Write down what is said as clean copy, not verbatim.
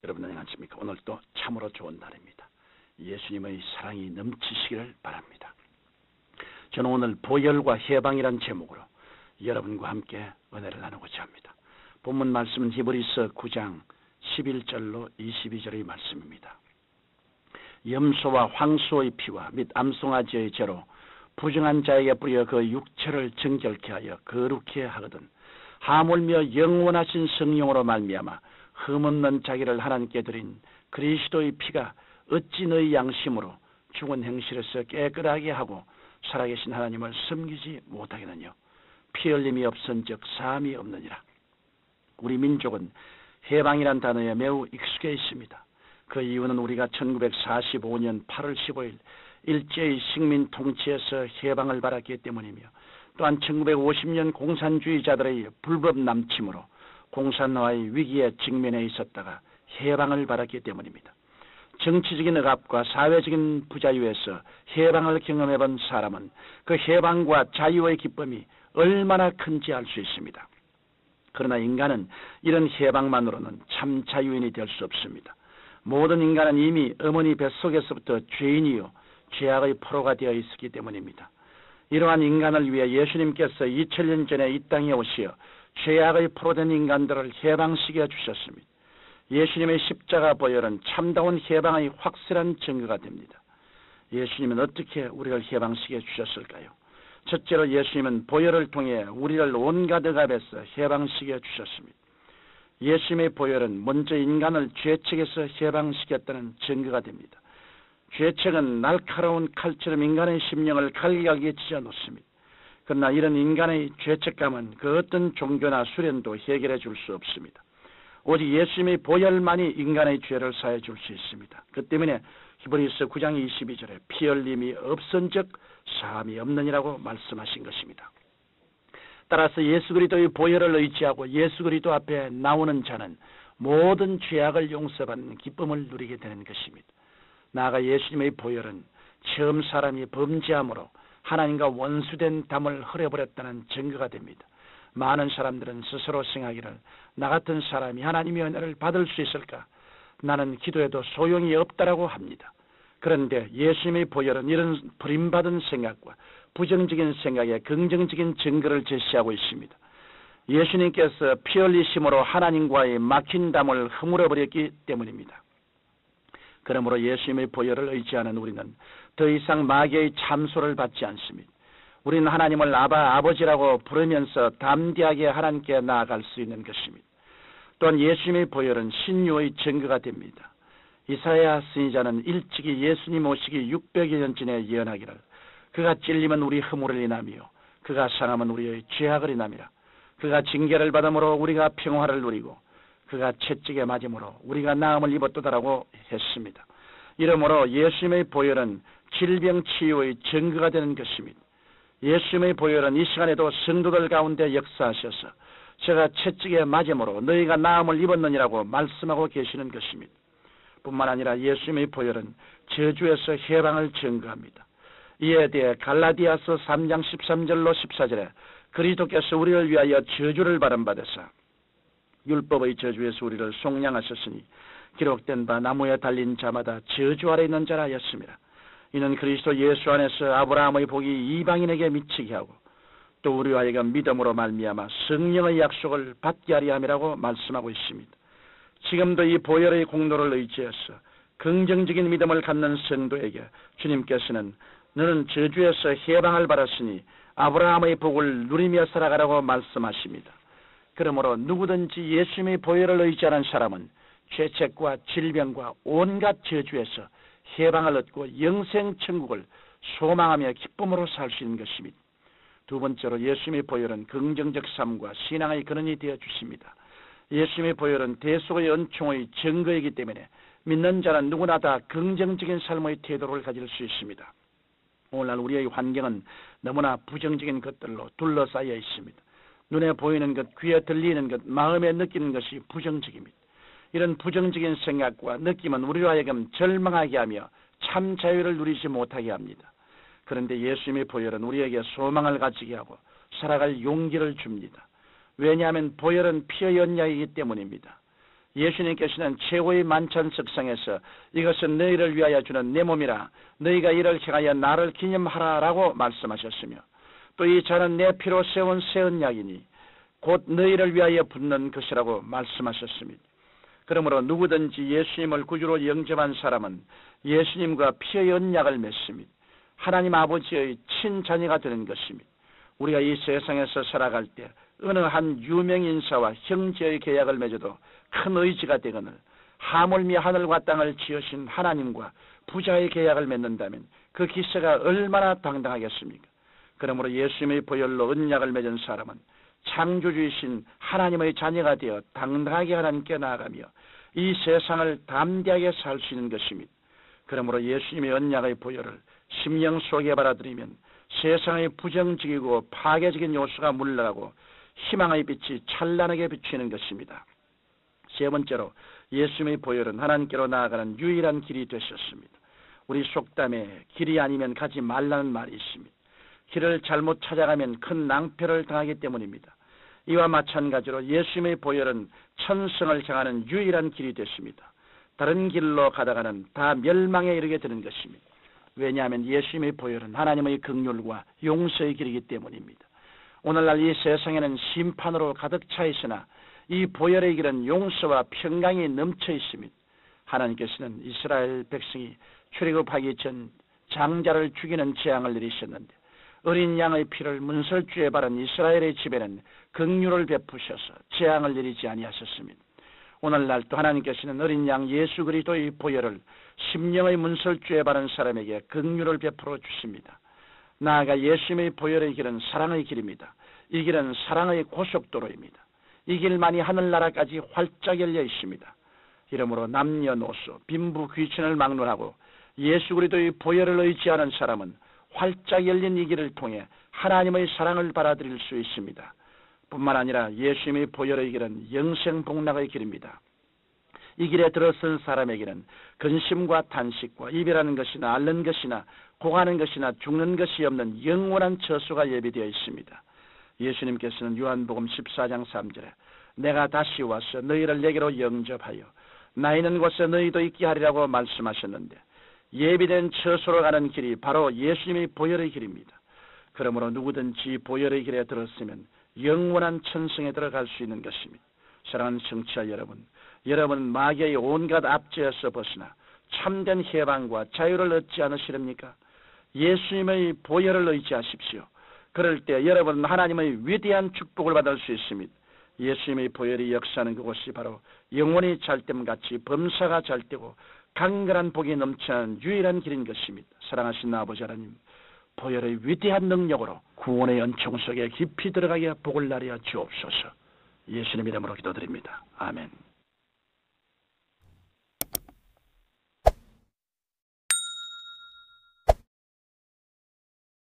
여러분 안녕하십니까? 오늘도 참으로 좋은 날입니다. 예수님의 사랑이 넘치시기를 바랍니다. 저는 오늘 보혈과 해방이란 제목으로 여러분과 함께 은혜를 나누고자 합니다. 본문 말씀은 히브리서 9장 11절로 22절의 말씀입니다. 염소와 황소의 피와 및 암송아지의 죄로 부정한 자에게 뿌려 그 육체를 정결케 하여 거룩케 하거든 하물며 영원하신 성령으로 말미암아 흠없는 자기를 하나님께 드린 그리스도의 피가 어찌 너희 양심으로 죽은 행실에서 깨끗하게 하고 살아계신 하나님을 섬기지 못하겠느냐. 피 흘림이 없은즉 사함이 없느니라. 우리 민족은 해방이란 단어에 매우 익숙해 있습니다. 그 이유는 우리가 1945년 8월 15일 일제의 식민 통치에서 해방을 받았기 때문이며, 또한 1950년 공산주의자들의 불법 남침으로 공산화의 위기에 직면해 있었다가 해방을 받았기 때문입니다. 정치적인 억압과 사회적인 부자유에서 해방을 경험해본 사람은 그 해방과 자유의 기쁨이 얼마나 큰지 알 수 있습니다. 그러나 인간은 이런 해방만으로는 참 자유인이 될 수 없습니다. 모든 인간은 이미 어머니 뱃속에서부터 죄인이요 죄악의 포로가 되어 있었기 때문입니다. 이러한 인간을 위해 예수님께서 2000년 전에 이 땅에 오시어 죄악의 포로된 인간들을 해방시켜 주셨습니다. 예수님의 십자가 보혈은 참다운 해방의 확실한 증거가 됩니다. 예수님은 어떻게 우리를 해방시켜 주셨을까요? 첫째로 예수님은 보혈을 통해 우리를 온갖 억압에서 해방시켜 주셨습니다. 예수님의 보혈은 먼저 인간을 죄책에서 해방시켰다는 증거가 됩니다. 죄책은 날카로운 칼처럼 인간의 심령을 갈기갈기 찢어놓습니다. 그러나 이런 인간의 죄책감은 그 어떤 종교나 수련도 해결해 줄 수 없습니다. 오직 예수님의 보혈만이 인간의 죄를 사해 줄 수 있습니다. 그 때문에 히브리서 9장 22절에 피 흘림이 없은즉 사함이 없느니라고 말씀하신 것입니다. 따라서 예수 그리스도의 보혈을 의지하고 예수 그리스도 앞에 나오는 자는 모든 죄악을 용서받는 기쁨을 누리게 되는 것입니다. 나아가 예수님의 보혈은 처음 사람이 범죄함으로 하나님과 원수된 담을 흐려버렸다는 증거가 됩니다. 많은 사람들은 스스로 생각하기를 나 같은 사람이 하나님의 은혜를 받을 수 있을까? 나는 기도해도 소용이 없다라고 합니다. 그런데 예수님의 보혈은 이런 버림받은 생각과 부정적인 생각에 긍정적인 증거를 제시하고 있습니다. 예수님께서 피 흘리심으로 하나님과의 막힌 담을 허물어버렸기 때문입니다. 그러므로 예수님의 보혈을 의지하는 우리는 더 이상 마귀의 참소를 받지 않습니다. 우리는 하나님을 아버지라고 부르면서 담대하게 하나님께 나아갈 수 있는 것입니다. 또한 예수님의 보혈은 신유의 증거가 됩니다. 이사야 선지자는 일찍이 예수님 오시기 600여 년 전에 예언하기를 그가 찔림은 우리 허물을 인하며 그가 상함은 우리의 죄악을 인함이라. 그가 징계를 받음으로 우리가 평화를 누리고 그가 채찍에 맞음으로 우리가 나음을 입었도다라고 했습니다. 이러므로 예수님의 보혈은 질병 치유의 증거가 되는 것입니다. 예수님의 보혈은 이 시간에도 성도들 가운데 역사하셔서 제가 채찍에 맞음으로 너희가 나음을 입었느니라고 말씀하고 계시는 것입니다. 뿐만 아니라 예수님의 보혈은 저주에서 해방을 증거합니다. 이에 대해 갈라디아서 3장 13절로 14절에 그리스도께서 우리를 위하여 저주를 받음받으사 율법의 저주에서 우리를 속량하셨으니 기록된 바 나무에 달린 자마다 저주 아래 있는 자라 하였습니다. 이는 그리스도 예수 안에서 아브라함의 복이 이방인에게 미치게 하고 또 우리와 하여금 믿음으로 말미암아 성령의 약속을 받게 하려 함이라고 말씀하고 있습니다. 지금도 이 보혈의 공로를 의지해서 긍정적인 믿음을 갖는 성도에게 주님께서는 너는 저주에서 해방을 받았으니 아브라함의 복을 누리며 살아가라고 말씀하십니다. 그러므로 누구든지 예수님의 보혈을 의지하는 사람은 죄책과 질병과 온갖 저주에서 해방을 얻고 영생 천국을 소망하며 기쁨으로 살 수 있는 것입니다. 두 번째로 예수님의 보혈은 긍정적 삶과 신앙의 근원이 되어 주십니다. 예수님의 보혈은 대속의 은총의 증거이기 때문에 믿는 자는 누구나 다 긍정적인 삶의 태도를 가질 수 있습니다. 오늘날 우리의 환경은 너무나 부정적인 것들로 둘러싸여 있습니다. 눈에 보이는 것, 귀에 들리는 것, 마음에 느끼는 것이 부정적입니다. 이런 부정적인 생각과 느낌은 우리로 하여금 절망하게 하며 참 자유를 누리지 못하게 합니다. 그런데 예수님의 보혈은 우리에게 소망을 가지게 하고 살아갈 용기를 줍니다. 왜냐하면 보혈은 피의 언약이기 때문입니다. 예수님께서는 최고의 만찬 석상에서 이것은 너희를 위하여 주는 내 몸이라 너희가 이를 행하여 나를 기념하라라고 말씀하셨으며 또 이 잔은 내 피로 세운 새 언약이니 곧 너희를 위하여 붓는 것이라고 말씀하셨습니다. 그러므로 누구든지 예수님을 구주로 영접한 사람은 예수님과 피의 언약을 맺습니다. 하나님 아버지의 친자녀가 되는 것입니다. 우리가 이 세상에서 살아갈 때 어느 한 유명 인사와 형제의 계약을 맺어도 큰 의지가 되거늘 하물며 하늘과 땅을 지으신 하나님과 부자의 계약을 맺는다면 그 기세가 얼마나 당당하겠습니까? 그러므로 예수님의 보혈로 언약을 맺은 사람은 창조주이신 하나님의 자녀가 되어 당당하게 하나님께 나아가며 이 세상을 담대하게 살 수 있는 것입니다. 그러므로 예수님의 언약의 보혈을 심령 속에 받아들이면 세상의 부정적이고 파괴적인 요소가 물러가고 희망의 빛이 찬란하게 비치는 것입니다. 세 번째로 예수님의 보혈은 하나님께로 나아가는 유일한 길이 되셨습니다. 우리 속담에 길이 아니면 가지 말라는 말이 있습니다. 길을 잘못 찾아가면 큰 낭패를 당하기 때문입니다. 이와 마찬가지로 예수님의 보혈은 천성을 향하는 유일한 길이 됐습니다. 다른 길로 가다가는 다 멸망에 이르게 되는 것입니다. 왜냐하면 예수님의 보혈은 하나님의 긍휼과 용서의 길이기 때문입니다. 오늘날 이 세상에는 심판으로 가득 차 있으나 이 보혈의 길은 용서와 평강이 넘쳐 있습니다. 하나님께서는 이스라엘 백성이 출애굽하기 전 장자를 죽이는 재앙을 내리셨는데 어린 양의 피를 문설주에 바른 이스라엘의 집에는 긍휼을 베푸셔서 재앙을 내리지 아니하셨습니다. 오늘날 또 하나님께서는 어린 양 예수 그리스도의 보혈을 심령의 문설주에 바른 사람에게 긍휼을 베풀어 주십니다. 나아가 예수님의 보혈의 길은 사랑의 길입니다. 이 길은 사랑의 고속도로입니다. 이 길만이 하늘나라까지 활짝 열려 있습니다. 이러므로 남녀노소, 빈부, 귀천을 막론하고 예수 그리스도의 보혈을 의지하는 사람은 활짝 열린 이 길을 통해 하나님의 사랑을 받아들일 수 있습니다. 뿐만 아니라 예수님의 보혈의 길은 영생복락의 길입니다. 이 길에 들어선 사람에게는 근심과 탄식과 이별하는 것이나 앓는 것이나 고가는 것이나 죽는 것이 없는 영원한 처소가 예비되어 있습니다. 예수님께서는 요한복음 14장 3절에 내가 다시 와서 너희를 내게로 영접하여 나 있는 곳에 너희도 있게 하리라고 말씀하셨는데 예비된 처소로 가는 길이 바로 예수님의 보혈의 길입니다. 그러므로 누구든지 보혈의 길에 들었으면 영원한 천성에 들어갈 수 있는 것입니다. 사랑하는 청취자 여러분, 여러분 마귀의 온갖 압제에서 벗어나 참된 해방과 자유를 얻지 않으시렵니까? 예수님의 보혈을 의지하십시오. 그럴 때 여러분은 하나님의 위대한 축복을 받을 수 있습니다. 예수님의 보혈이 역사하는 그곳이 바로 영원히 잘됨같이 범사가 잘되고 강건한 복이 넘치는 유일한 길인 것입니다. 사랑하신 아버지 하나님, 보혈의 위대한 능력으로 구원의 연총 속에 깊이 들어가게 복을 나려 주옵소서. 예수님 이름으로 기도드립니다. 아멘.